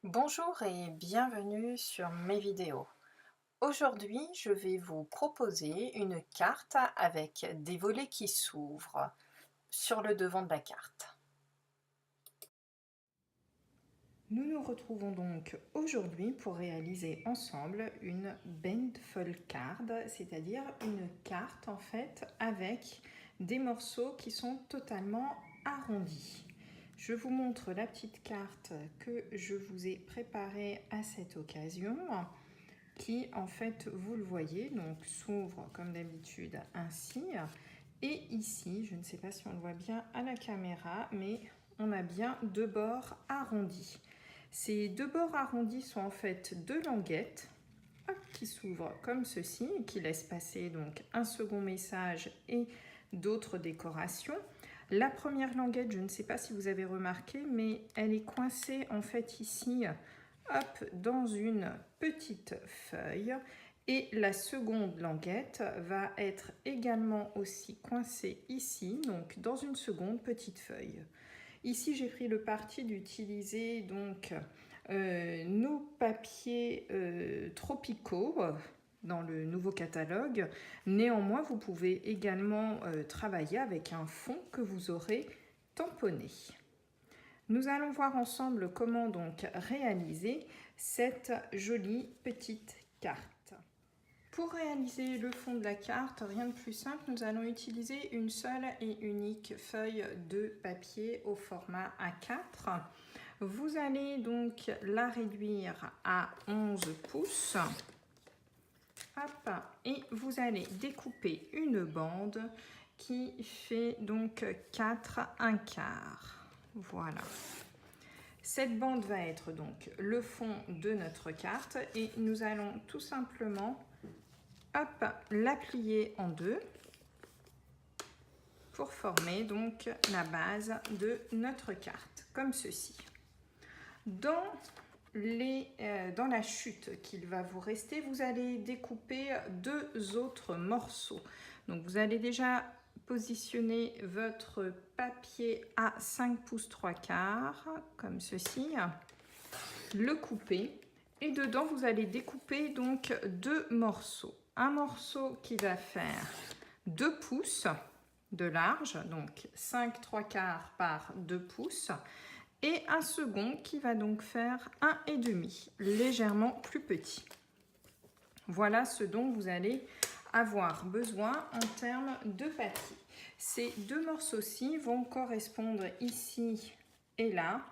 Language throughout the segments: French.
Bonjour et bienvenue sur mes vidéos. Aujourd'hui, je vais vous proposer une carte avec des volets qui s'ouvrent sur le devant de la carte. Nous nous retrouvons donc aujourd'hui pour réaliser ensemble une bendfold card, c'est-à-dire une carte en fait avec des morceaux qui sont totalement arrondis. Je vous montre la petite carte que je vous ai préparée à cette occasion, qui en fait, vous le voyez, donc s'ouvre comme d'habitude ainsi. Et ici, je ne sais pas si on le voit bien à la caméra, mais on a bien deux bords arrondis. Ces deux bords arrondis sont en fait deux languettes qui s'ouvrent comme ceci et qui laissent passer donc un second message et d'autres décorations. La première languette, je ne sais pas si vous avez remarqué, mais elle est coincée en fait ici, hop, dans une petite feuille. Et la seconde languette va être également aussi coincée ici, donc dans une seconde petite feuille. Ici, j'ai pris le parti d'utiliser donc nos papiers tropicaux dans le nouveau catalogue. Néanmoins, vous pouvez également travailler avec un fond que vous aurez tamponné. Nous allons voir ensemble comment donc réaliser cette jolie petite carte. Pour réaliser le fond de la carte, rien de plus simple, nous allons utiliser une seule et unique feuille de papier au format A4. Vous allez donc la réduire à 11 pouces. Hop, et vous allez découper une bande qui fait donc 4 1/4. Voilà. Cette bande va être donc le fond de notre carte et nous allons tout simplement la plier en deux pour former donc la base de notre carte, comme ceci. Dans la chute qu'il va vous rester, vous allez découper deux autres morceaux. Donc vous allez déjà positionner votre papier à 5 pouces 3/4, comme ceci, le couper et dedans vous allez découper donc deux morceaux. Un morceau qui va faire 2 pouces de large, donc 5 3/4 par 2 pouces, et un second qui va donc faire 1,5, légèrement plus petit. Voilà ce dont vous allez avoir besoin en termes de papier. Ces deux morceaux-ci vont correspondre ici et là,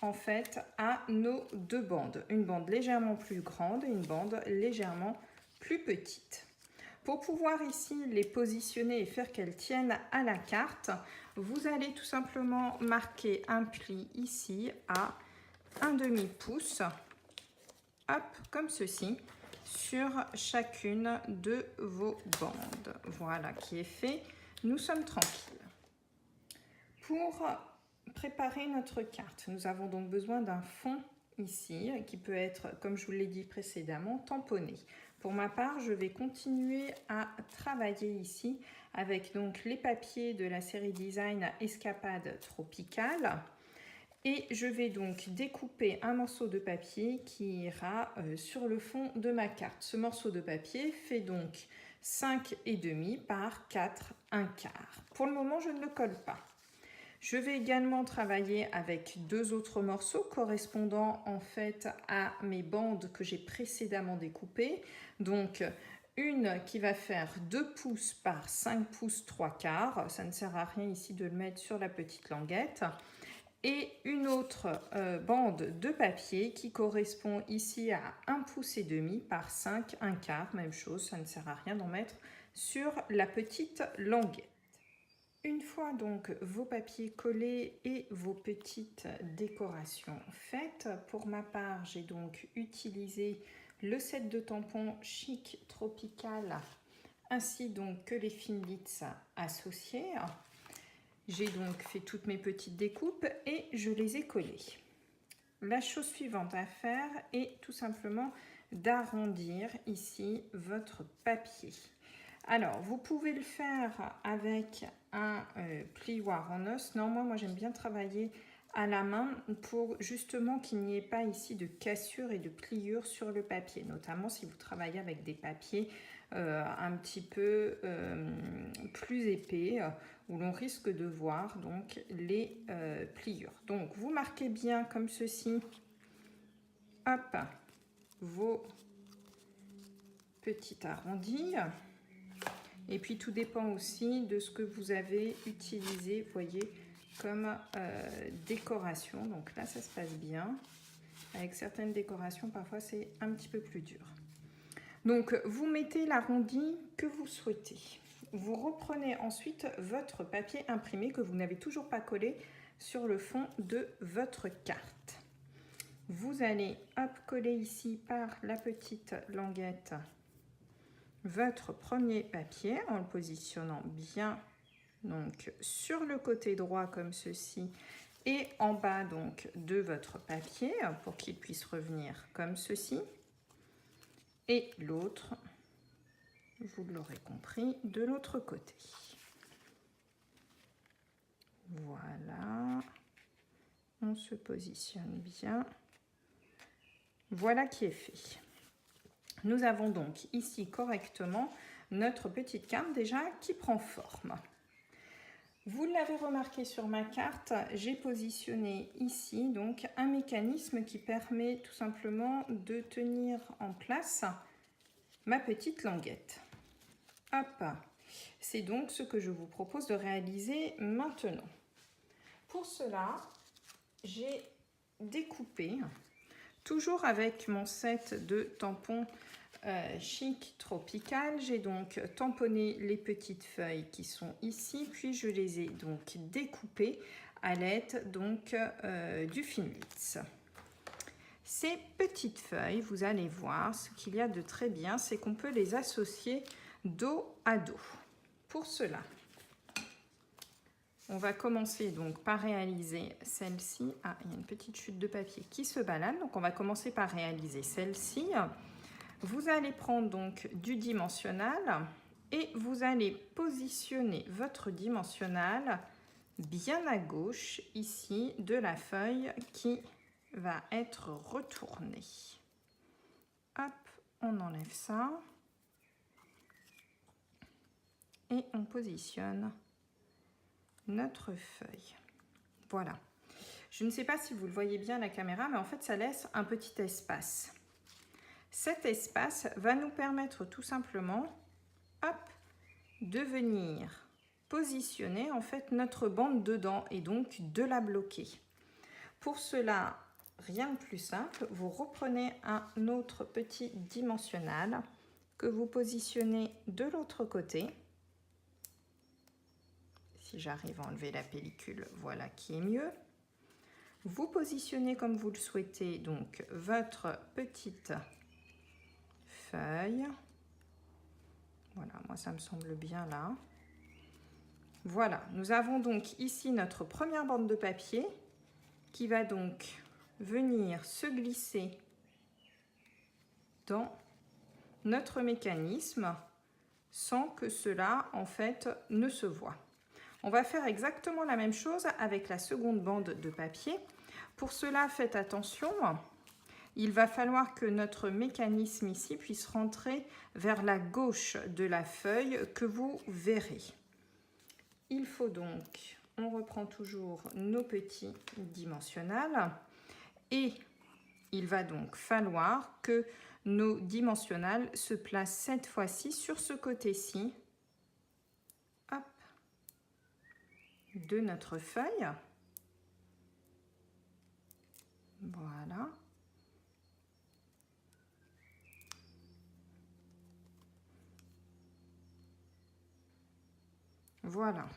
en fait, à nos deux bandes. Une bande légèrement plus grande et une bande légèrement plus petite. Pour pouvoir ici les positionner et faire qu'elles tiennent à la carte, vous allez tout simplement marquer un pli ici à 1/2 pouce, hop, comme ceci, sur chacune de vos bandes. Voilà qui est fait, nous sommes tranquilles. Pour préparer notre carte, nous avons donc besoin d'un fond ici qui peut être, comme je vous l'ai dit précédemment, tamponné. Pour ma part, je vais continuer à travailler ici avec donc les papiers de la série Design Escapade Tropicale. Et je vais donc découper un morceau de papier qui ira sur le fond de ma carte. Ce morceau de papier fait donc 5,5 par 4 1/4. Pour le moment, je ne le colle pas. Je vais également travailler avec deux autres morceaux correspondant en fait à mes bandes que j'ai précédemment découpées. Donc une qui va faire 2 pouces par 5 pouces 3/4. Ça ne sert à rien ici de le mettre sur la petite languette. Et une autre bande de papier qui correspond ici à 1,5 pouce par 5 1/4. Même chose, ça ne sert à rien d'en mettre sur la petite languette. Une fois donc vos papiers collés et vos petites décorations faites, pour ma part, j'ai donc utilisé le set de tampons Chic Tropical ainsi donc que les Finlits associés. J'ai donc fait toutes mes petites découpes et je les ai collées. La chose suivante à faire est tout simplement d'arrondir ici votre papier. Alors, vous pouvez le faire avec un plioir en os. Néanmoins, moi j'aime bien travailler à la main pour justement qu'il n'y ait pas ici de cassure et de pliure sur le papier, notamment si vous travaillez avec des papiers un petit peu plus épais où l'on risque de voir donc les pliures. Donc vous marquez bien comme ceci, hop, vos petits arrondis. Et puis tout dépend aussi de ce que vous avez utilisé, vous voyez, comme décoration. Donc là, ça se passe bien. Avec certaines décorations, parfois, c'est un petit peu plus dur. Donc, vous mettez l'arrondi que vous souhaitez. Vous reprenez ensuite votre papier imprimé que vous n'avez toujours pas collé sur le fond de votre carte. Vous allez hop, coller ici par la petite languette votre premier papier en le positionnant bien donc sur le côté droit comme ceci et en bas donc de votre papier pour qu'il puisse revenir comme ceci, et l'autre, vous l'aurez compris, de l'autre côté. Voilà, on se positionne bien. Voilà qui est fait. Nous avons donc ici correctement notre petite carte déjà qui prend forme. Vous l'avez remarqué sur ma carte, j'ai positionné ici donc un mécanisme qui permet tout simplement de tenir en place ma petite languette. Hop, c'est donc ce que je vous propose de réaliser maintenant. Pour cela, j'ai découpé, toujours avec mon set de tampons Chic Tropical, j'ai donc tamponné les petites feuilles qui sont ici, puis je les ai donc découpées à l'aide donc du Finlitz. Ces petites feuilles, vous allez voir, ce qu'il y a de très bien, c'est qu'on peut les associer dos à dos. Pour cela, on va commencer donc par réaliser celle-ci. Ah, il y a une petite chute de papier qui se balade, donc on va commencer par réaliser celle-ci. Vous allez prendre donc du dimensionnal et vous allez positionner votre dimensionnal bien à gauche ici de la feuille qui va être retournée. Hop, on enlève ça et on positionne notre feuille. Voilà. Je ne sais pas si vous le voyez bien à la caméra, mais en fait ça laisse un petit espace. Cet espace va nous permettre tout simplement, hop, de venir positionner en fait notre bande dedans et donc de la bloquer. Pour cela, rien de plus simple, vous reprenez un autre petit dimensionnal que vous positionnez de l'autre côté. Si j'arrive à enlever la pellicule, voilà qui est mieux. Vous positionnez comme vous le souhaitez donc votre petite feuille. Voilà, moi ça me semble bien là. Voilà, nous avons donc ici notre première bande de papier qui va donc venir se glisser dans notre mécanisme sans que cela en fait ne se voit. On va faire exactement la même chose avec la seconde bande de papier. Pour cela, faites attention. Il va falloir que notre mécanisme ici puisse rentrer vers la gauche de la feuille que vous verrez. Il faut donc, on reprend toujours nos petits dimensionnels et il va donc falloir que nos dimensionnels se placent cette fois-ci sur ce côté-ci de notre feuille. Voilà. Voilà.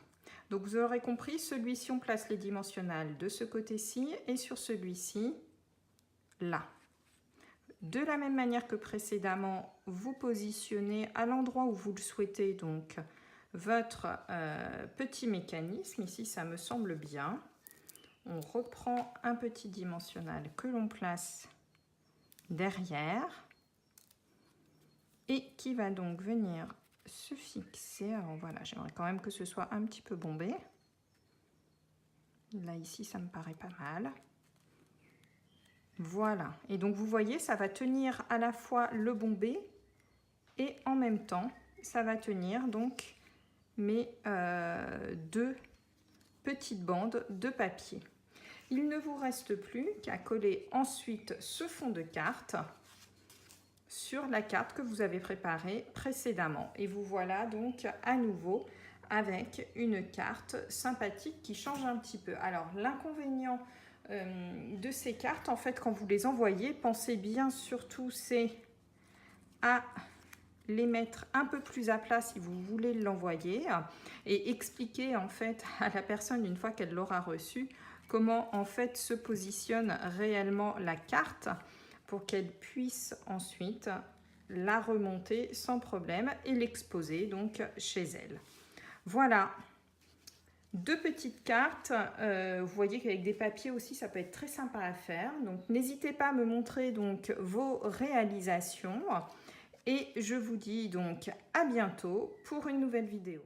Donc vous aurez compris, celui-ci on place les dimensionnels de ce côté-ci et sur celui-ci, là. De la même manière que précédemment, vous positionnez à l'endroit où vous le souhaitez donc votre petit mécanisme. Ici, ça me semble bien. On reprend un petit dimensionnel que l'on place derrière et qui va donc venir se fixer. Alors voilà, j'aimerais quand même que ce soit un petit peu bombé. Là, ici, ça me paraît pas mal. Voilà. Et donc, vous voyez, ça va tenir à la fois le bombé et en même temps, ça va tenir donc mes deux petites bandes de papier. Il ne vous reste plus qu'à coller ensuite ce fond de carte sur la carte que vous avez préparée précédemment. Et vous voilà donc à nouveau avec une carte sympathique qui change un petit peu. Alors, l'inconvénient de ces cartes, en fait, quand vous les envoyez, pensez bien surtout c'est à les mettre un peu plus à plat si vous voulez l'envoyer et expliquer en fait à la personne une fois qu'elle l'aura reçu comment en fait se positionne réellement la carte pour qu'elle puisse ensuite la remonter sans problème et l'exposer donc chez elle. Voilà. Deux petites cartes, vous voyez qu'avec des papiers aussi ça peut être très sympa à faire, donc n'hésitez pas à me montrer donc vos réalisations et je vous dis donc à bientôt pour une nouvelle vidéo.